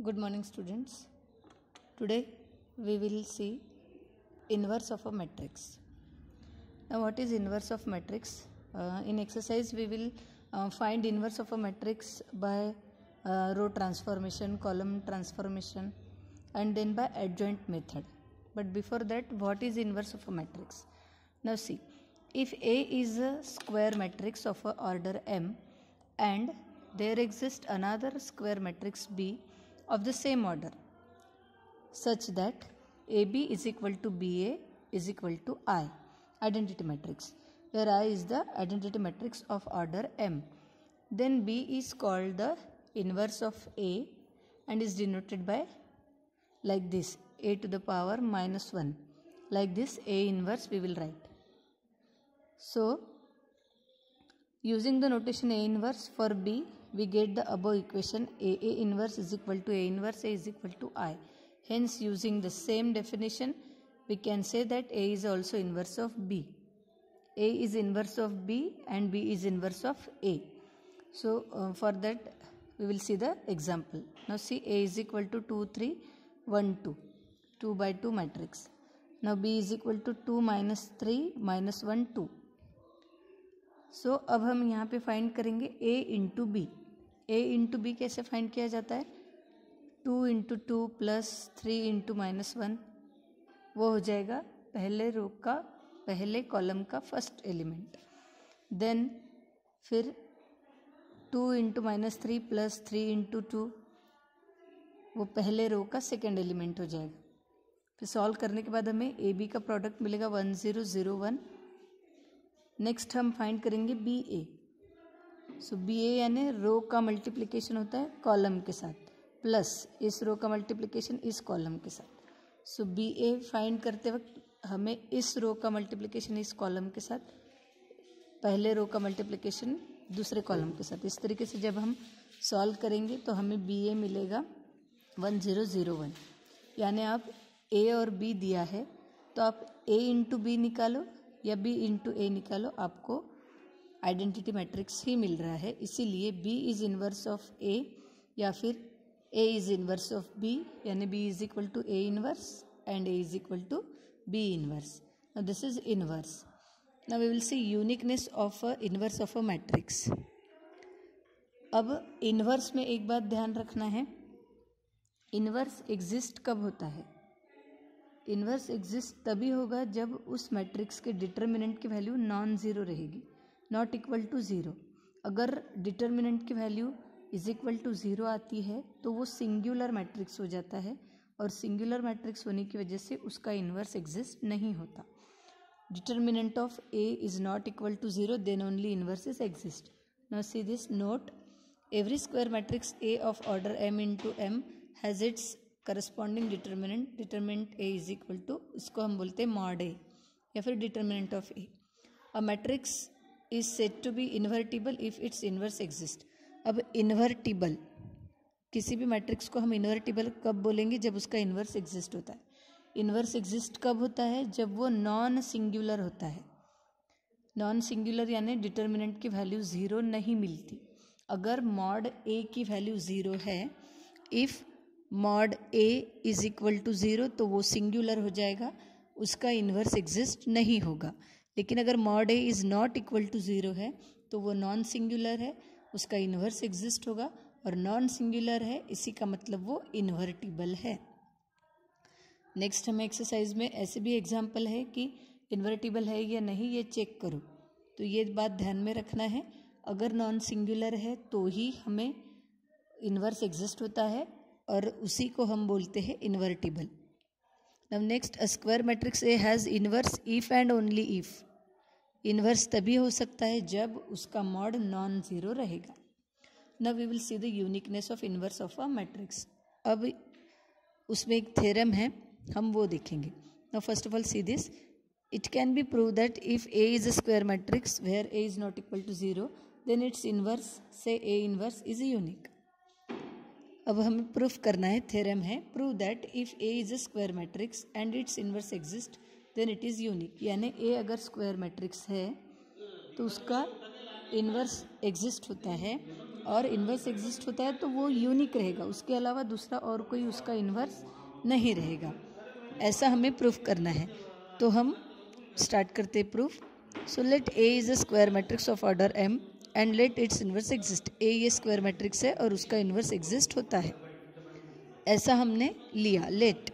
Good morning, students. Today we will see inverse of a matrix. Now, what is inverse of matrix? In exercise, we will find inverse of a matrix by row transformation, column transformation, and then by adjoint method. But before that, what is inverse of a matrix? Now, see, if A is a square matrix of a order M, and there exists another square matrix B of the same order, such that AB is equal to BA is equal to I, identity matrix, where I is the identity matrix of order M. Then B is called the inverse of A and is denoted by like this, A to the power minus 1. Like this, A inverse we will write. So, using the notation A inverse for B, we get the above equation A inverse is equal to A inverse A is equal to I. Hence, using the same definition, we can say that A is also inverse of B. A is inverse of B and B is inverse of A. So, for that, we will see the example. Now, see, A is equal to 2, 3, 1, 2. 2 by 2 matrix. Now, B is equal to 2 minus 3 minus 1, 2. सो अब हम यहाँ पे find करेंगे A into B. A into B कैसे find किया जाता है? 2 into 2 plus 3 into minus 1, वो हो जाएगा पहले रो का पहले कॉलम का फर्स्ट एलिमेंट. देन फिर 2 इंटू माइनस 3 प्लस 3 इंटू 2, वो पहले रो का सेकेंड एलिमेंट हो जाएगा. फिर सॉल्व करने के बाद हमें ए बी का प्रोडक्ट मिलेगा 1 0 0 1. नेक्स्ट हम फाइंड करेंगे बी ए. सो बी ए यानी रो का मल्टीप्लिकेशन होता है कॉलम के साथ, प्लस इस रो का मल्टीप्लिकेशन इस कॉलम के साथ. सो बी ए फाइंड करते वक्त हमें इस रो का मल्टीप्लिकेशन इस कॉलम के साथ, पहले रो का मल्टीप्लिकेशन दूसरे कॉलम के साथ, इस तरीके से जब हम सॉल्व करेंगे तो हमें बी ए मिलेगा 1 0 0 1. यानी आप ए और बी दिया है तो आप ए इंटू बी निकालो या बी इंटू ए निकालो, आपको आइडेंटिटी मैट्रिक्स ही मिल रहा है. इसीलिए B is inverse of A या फिर A is inverse of B, यानी B is equal to A inverse and A is equal to B inverse. Now this is inverse. Now we will see uniqueness of a inverse of a matrix. अब inverse में एक बात ध्यान रखना है, inverse exist कब होता है? इन्वर्स एग्जिस्ट तभी होगा जब उस मैट्रिक्स के डिटर्मिनेंट की वैल्यू नॉन ज़ीरो रहेगी, नॉट इक्वल टू ज़ीरो. अगर डिटर्मिनेंट की value is equal to zero आती है तो वो सिंगुलर मैट्रिक्स हो जाता है, और सिंगुलर मैट्रिक्स होने की वजह से उसका इन्वर्स एग्जिस्ट नहीं होता. Determinant of A is not equal to zero, then only inverse is exist. Now see this note, every square matrix A of order m into m has its corresponding determinant A is equal to, इसको हम बोलते हैं mod A या फिर determinant of A. A matrix is said to be invertible if its inverse exist. अब invertible, किसी भी matrix को हम इन्वर्टिबल कब बोलेंगे? जब उसका इन्वर्स एग्जिस्ट होता है. इन्वर्स एग्जिस्ट कब होता है? जब वो नॉन सिंगुलर होता है. नॉन सिंगुलर यानी डिटर्मिनेंट की वैल्यू ज़ीरो नहीं मिलती. अगर मॉड ए की वैल्यू ज़ीरो है, if mod A is equal to zero, तो वो सिंगुलर हो जाएगा, उसका इन्वर्स एग्जिस्ट नहीं होगा. लेकिन अगर mod A is not equal to zero है तो वो नॉन सिंगुलर है, उसका इन्वर्स एग्जिस्ट होगा, और नॉन सिंगुलर है इसी का मतलब वो इन्वर्टिबल है. नेक्स्ट हमें एक्सरसाइज में ऐसे भी एग्जाम्पल है कि इन्वर्टिबल है या नहीं ये चेक करो, तो ये बात ध्यान में रखना है. अगर नॉन सिंगुलर है तो ही हमें इन्वर्स एग्जिस्ट होता है, और उसी को हम बोलते हैं invertible. Now next, a square matrix A has inverse if and only if. Inverse तभी हो सकता है जब उसका मॉड नॉन ज़ीरो रहेगा. Now we will see the uniqueness of inverse of a matrix. अब उसमें एक थ्योरम है, हम वो देखेंगे. Now first of all see this, it can be prove that if A is a square matrix where A is not equal to zero, then it's inverse से ए inverse is unique. अब हमें proof करना है, theorem है, prove that if A is a square matrix and its inverse exist then it is unique. यानी A अगर square matrix है तो उसका इन्वर्स एग्जिस्ट होता है, और इन्वर्स एग्जिस्ट होता है तो वो यूनिक रहेगा, उसके अलावा दूसरा और कोई उसका इन्वर्स नहीं रहेगा। ऐसा हमें प्रूफ करना है। तो हम स्टार्ट करते हैं proof. So let A is a square matrix of order m and let its inverse exist. A ये स्क्वायर मैट्रिक्स है और उसका इन्वर्स एग्जिस्ट होता है, ऐसा हमने लिया। Let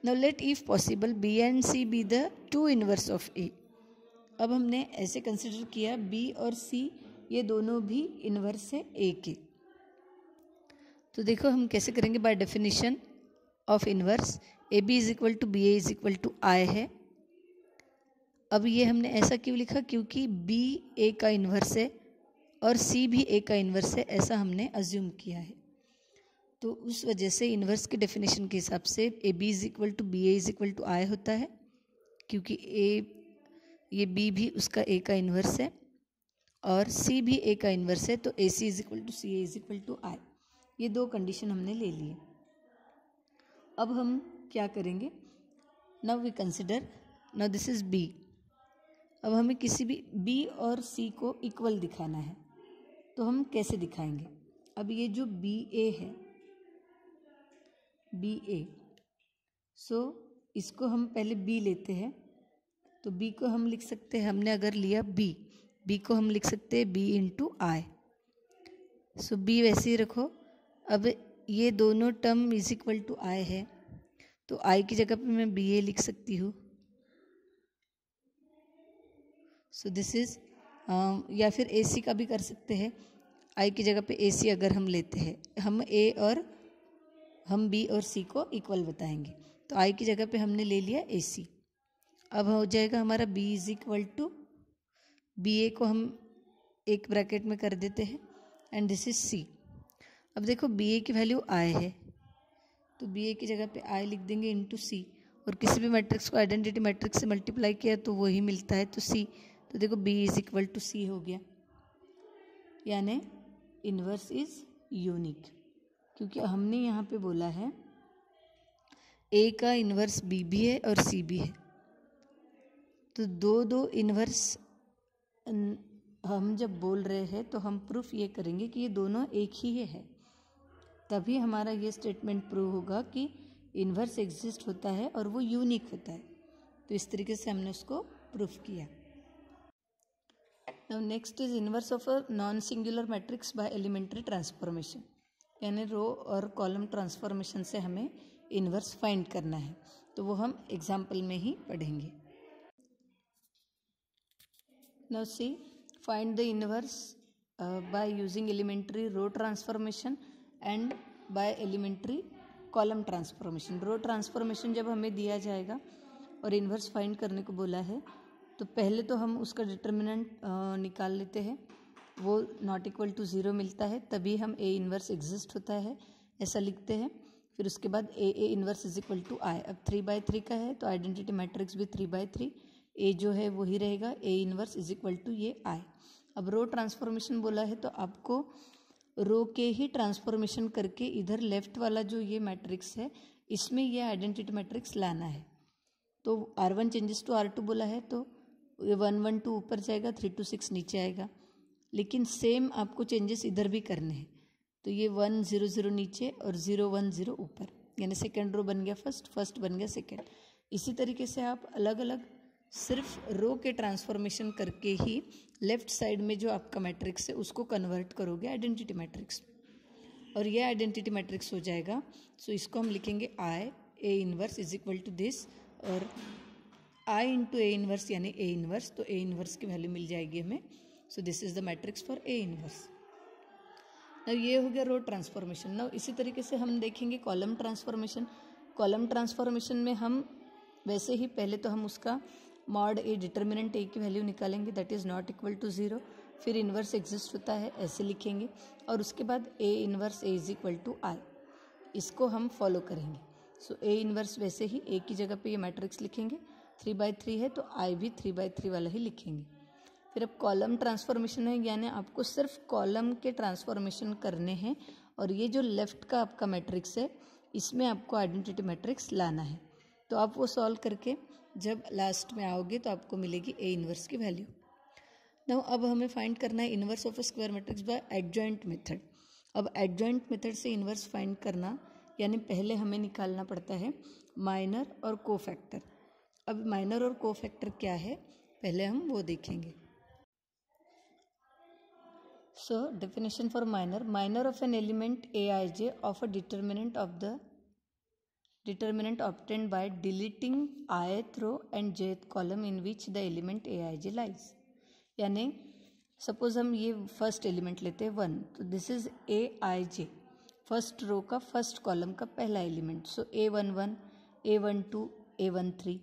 now let if possible B and C be the two inverse of A. अब हमने ऐसे कंसिडर किया बी और सी ये दोनों भी इन्वर्स है ए के। तो देखो हम कैसे करेंगे, by definition of inverse A B is equal to B A is equal to I है। अब ये हमने ऐसा क्यों लिखा, क्योंकि बी ए का इन्वर्स है और सी भी ए का इन्वर्स है, ऐसा हमने अज्यूम किया है। तो उस वजह से इन्वर्स के डेफिनेशन के हिसाब से A B is equal to B A is equal to I होता है, क्योंकि ये बी भी उसका ए का इन्वर्स है और सी भी ए का इन्वर्स है, तो A C is equal to C A is equal to I. ये दो कंडीशन हमने ले लिए। अब हम क्या करेंगे, now we consider, now this is B. अब हमें किसी भी बी और सी को इक्वल दिखाना है, तो हम कैसे दिखाएंगे। अब ये जो बी ए है, बी ए, सो इसको हम पहले बी लेते हैं, तो बी को हम लिख सकते हैं, हमने अगर लिया बी को हम लिख सकते हैं बी इंटू आई। सो बी वैसे ही रखो। अब ये दोनों term is equal to I है, तो आई की जगह पे मैं बी ए लिख सकती हूँ। सो दिस इज, या फिर ए सी का भी कर सकते हैं, आई की जगह पे ए सी अगर हम लेते हैं, हम ए और हम बी और सी को इक्वल बताएंगे, तो आई की जगह पे हमने ले लिया ए सी। अब हो जाएगा हमारा B is equal to B A को हम एक ब्रैकेट में कर देते हैं एंड दिस इज सी। अब देखो बी ए की वैल्यू आई है, तो बी ए की जगह पे आई लिख देंगे इंटू सी, और किसी भी मैट्रिक्स को आइडेंटिटी मैट्रिक्स से मल्टीप्लाई किया तो वही मिलता है, तो सी। तो देखो बी इज इक्वल टू सी हो गया, यानी इन्वर्स इज यूनिक, क्योंकि हमने यहाँ पे बोला है ए का इन्वर्स बी भी है और सी भी है। तो दो इन्वर्स हम जब बोल रहे हैं तो हम प्रूफ ये करेंगे कि ये दोनों एक ही है, तभी हमारा ये स्टेटमेंट प्रूव होगा कि इन्वर्स एग्जिस्ट होता है और वो यूनिक होता है। तो इस तरीके से हमने उसको प्रूफ किया। Now next is inverse of a non singular matrix by elementary transformation, यानी रो और कॉलम ट्रांसफॉर्मेशन से हमें इन्वर्स फाइंड करना है, तो वो हम एग्जाम्पल में ही पढ़ेंगे। Now see, find the inverse by using elementary row transformation and by elementary column transformation. Row transformation जब हमें दिया जाएगा और इन्वर्स फाइंड करने को बोला है, तो पहले तो हम उसका डिटर्मिनेंट निकाल लेते हैं, वो नॉट इक्वल टू 0 मिलता है, तभी हम ए इन्वर्स एग्जिस्ट होता है ऐसा लिखते हैं। फिर उसके बाद A inverse is equal to आई। अब 3/3 का है तो आइडेंटिटी मैट्रिक्स भी 3/3, ए जो है वही रहेगा, ए इन्वर्स इज इक्वल टू ये आई। अब रो ट्रांसफॉर्मेशन बोला है तो आपको रो के ही ट्रांसफॉर्मेशन करके इधर लेफ्ट वाला जो ये मैट्रिक्स है इसमें ये आइडेंटिटी मैट्रिक्स लाना है। तो R1 चेंजेस टू R2 बोला है, तो 1 1 2 ऊपर जाएगा, 3 2 6 नीचे आएगा, लेकिन सेम आपको चेंजेस इधर भी करने हैं। तो ये 1 0 0 नीचे और 0 1 0 ऊपर, यानी सेकेंड रो बन गया फर्स्ट बन गया सेकेंड। इसी तरीके से आप अलग अलग सिर्फ रो के ट्रांसफॉर्मेशन करके ही लेफ्ट साइड में जो आपका मैट्रिक्स है उसको कन्वर्ट करोगे आइडेंटिटी मैट्रिक्स, और ये आइडेंटिटी मैट्रिक्स हो जाएगा। सो इसको हम लिखेंगे I A inverse is equal to this, और आई इंटू ए इन्वर्स यानी ए इन्वर्स, तो ए इन्वर्स की वैल्यू मिल जाएगी हमें। सो this is the matrix for A inverse. Now ये हो गया रो ट्रांसफॉर्मेशन। नाउ इसी तरीके से हम देखेंगे कॉलम ट्रांसफॉर्मेशन। कॉलम ट्रांसफॉर्मेशन में हम वैसे ही पहले तो हम उसका मॉड ए डिटर्मिनेंट ए की वैल्यू निकालेंगे, that is not equal to 0, फिर इन्वर्स एग्जिस्ट होता है ऐसे लिखेंगे, और उसके बाद A inverse A is equal to I, इसको हम फॉलो करेंगे। सो ए इन्वर्स वैसे ही ए की जगह पे ये मैट्रिक्स लिखेंगे, 3/3 है तो आई भी 3/3 वाला ही लिखेंगे। फिर अब कॉलम ट्रांसफॉर्मेशन है, यानी आपको सिर्फ कॉलम के ट्रांसफॉर्मेशन करने हैं, और ये जो लेफ्ट का आपका मैट्रिक्स है इसमें आपको आइडेंटिटी मैट्रिक्स लाना है। तो आप वो सॉल्व करके जब लास्ट में आओगे तो आपको मिलेगी ए इन्वर्स की वैल्यू। नाउ अब हमें फाइंड करना है inverse of a square matrix bye adjoint method. अब एडजॉइंट मेथड से इन्वर्स फाइंड करना, यानी पहले हमें निकालना पड़ता है माइनर और कोफैक्टर। अब माइनर और कोफैक्टर क्या है पहले हम वो देखेंगे। So definition for minor of an element aij of a determinant obtained by deleting ith row and jth column in which the element aij lies। यानी सपोज हम ये फर्स्ट एलिमेंट लेते हैं 1, तो this is aij, first row का first column का पहला element. सो a11, a12, a13,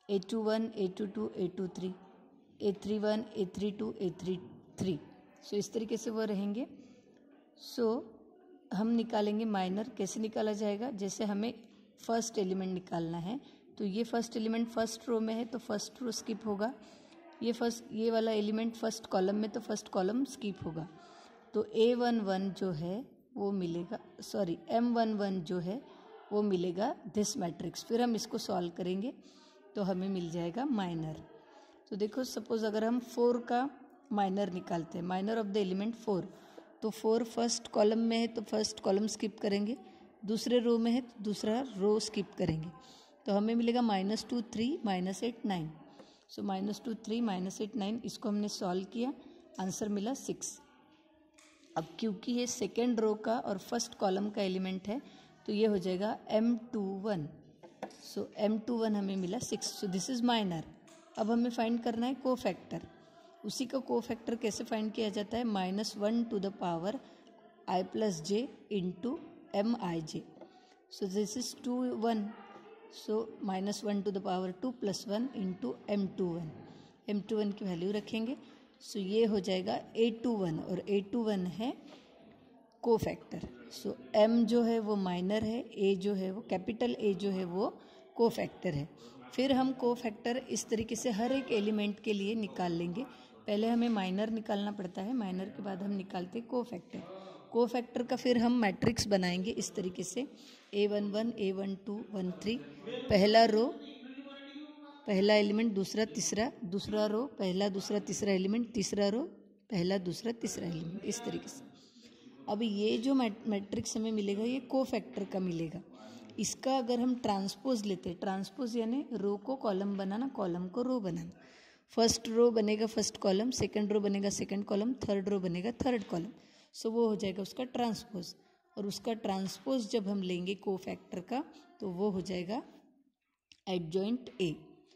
a21, a22, a23, a31, a32, a33। सो इस तरीके से वो रहेंगे। सो हम निकालेंगे माइनर। कैसे निकाला जाएगा, जैसे हमें फर्स्ट एलिमेंट निकालना है, तो ये फर्स्ट एलिमेंट फर्स्ट रो में है तो फर्स्ट रो स्किप होगा, ये वाला एलिमेंट फर्स्ट कॉलम में तो फर्स्ट कॉलम स्किप होगा। तो a11 जो है वो मिलेगा, सॉरी m11 जो है वो मिलेगा दिस मैट्रिक्स। फिर हम इसको सॉल्व करेंगे तो हमें मिल जाएगा माइनर। तो देखो सपोज अगर हम 4 का माइनर निकालते हैं, माइनर ऑफ द एलिमेंट 4, तो 4 फर्स्ट कॉलम में है तो फर्स्ट कॉलम स्किप करेंगे, दूसरे रो में है तो दूसरा रो स्किप करेंगे। तो हमें मिलेगा -2 3 -8 9। सो -2 3 -8 9, इसको हमने सॉल्व किया, आंसर मिला 6। अब क्योंकि ये सेकेंड रो का और फर्स्ट कॉलम का एलिमेंट है तो ये हो जाएगा m21। सो m21 हमें मिला 6। सो दिस इज माइनर। अब हमें फाइंड करना है कोफैक्टर। उसी का कोफैक्टर कैसे फाइंड किया जाता है, -1 to the power i plus j into mij। So this is 2 1, so -1 to the power 2 plus 1 into m21। m21 की वैल्यू रखेंगे, सो ये हो जाएगा a21, और a21 है कोफैक्टर। सो m जो है वो माइनर है, a जो है वो कैपिटल A जो है वो कोफैक्टर है। फिर हम कोफैक्टर इस तरीके से हर एक एलिमेंट के लिए निकाल लेंगे। पहले हमें माइनर निकालना पड़ता है, माइनर के बाद हम निकालते हैं कोफैक्टर। कोफैक्टर का फिर हम मैट्रिक्स बनाएंगे इस तरीके से a11 a12 13, पहला रो पहला एलिमेंट दूसरा तीसरा, दूसरा रो पहला दूसरा तीसरा एलिमेंट, तीसरा रो पहला दूसरा तीसरा एलिमेंट, इस तरीके से। अब ये जो मैट्रिक्स हमें मिलेगा ये कोफैक्टर का मिलेगा। इसका अगर हम ट्रांसपोज लेते हैं, ट्रांसपोज यानी रो को कॉलम बनाना, कॉलम को रो बनाना। फर्स्ट रो बनेगा फर्स्ट कॉलम, सेकंड रो बनेगा सेकंड कॉलम, थर्ड रो बनेगा थर्ड कॉलम। सो वो हो जाएगा उसका ट्रांसपोज, और उसका ट्रांसपोज जब हम लेंगे कोफैक्टर का तो वो हो जाएगा adjoint A.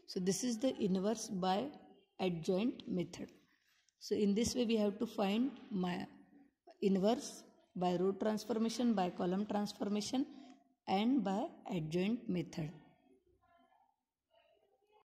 So this is the inverse by adjoint method. So in this way we have to find my inverse by row transformation, by column transformation and by adjoint method.